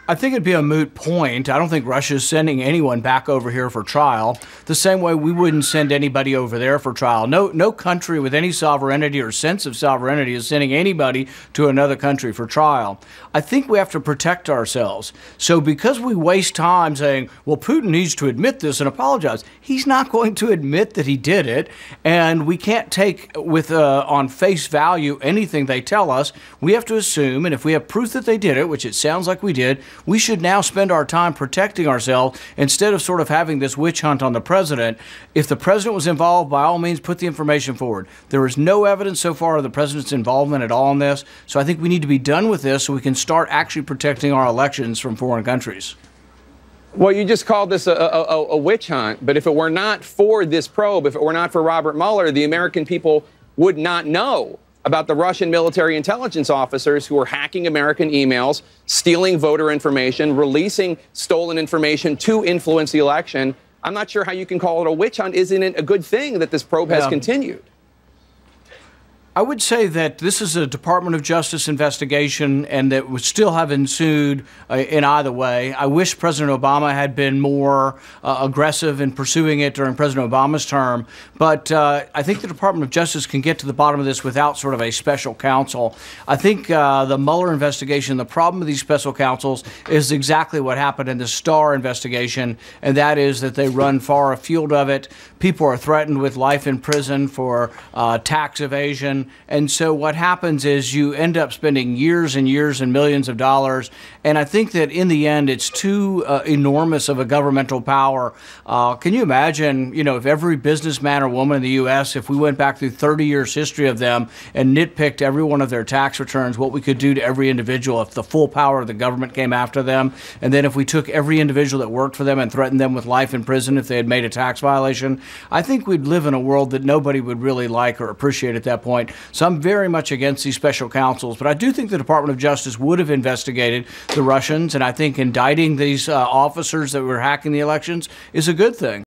I think it'd be a moot point. I don't think Russia's sending anyone back over here for trial, the same way we wouldn't send anybody over there for trial. No country with any sovereignty or sense of sovereignty is sending anybody to another country for trial. I think we have to protect ourselves. So because we waste time saying, well, Putin needs to admit this and apologize, he's not going to admit that he did it, and we can't take with on face value anything they tell us. We have to assume, and if we have proof that they did it, which it sounds like we did, we should now spend our time protecting ourselves instead of sort of having this witch hunt on the president. If the president was involved, by all means, put the information forward. There is no evidence so far of the president's involvement at all in this, so I think we need to be done with this so we can start actually protecting our elections from foreign countries. Well, you just called this a witch hunt, but if it were not for this probe, if it were not for Robert Mueller, the American people would not know about the Russian military intelligence officers who are hacking American emails, stealing voter information, releasing stolen information to influence the election. I'm not sure how you can call it a witch hunt. Isn't it a good thing that this probe has continued? I would say that this is a Department of Justice investigation and that would still have ensued in either way. I wish President Obama had been more aggressive in pursuing it during President Obama's term, but I think the Department of Justice can get to the bottom of this without sort of a special counsel. I think the Mueller investigation, the problem with these special counsels is exactly what happened in the Starr investigation, and that is that they run far afield of it. People are threatened with life in prison for tax evasion. And so what happens is you end up spending years and years and millions of dollars. And I think that in the end, it's too enormous of a governmental power. Can you imagine, if every businessman or woman in the U.S., if we went back through 30 years history of them and nitpicked every one of their tax returns, what we could do to every individual if the full power of the government came after them? And then if we took every individual that worked for them and threatened them with life in prison if they had made a tax violation, I think we'd live in a world that nobody would really like or appreciate at that point. So I'm very much against these special counsels, but I do think the Department of Justice would have investigated the Russians, and I think indicting these officers that were hacking the elections is a good thing.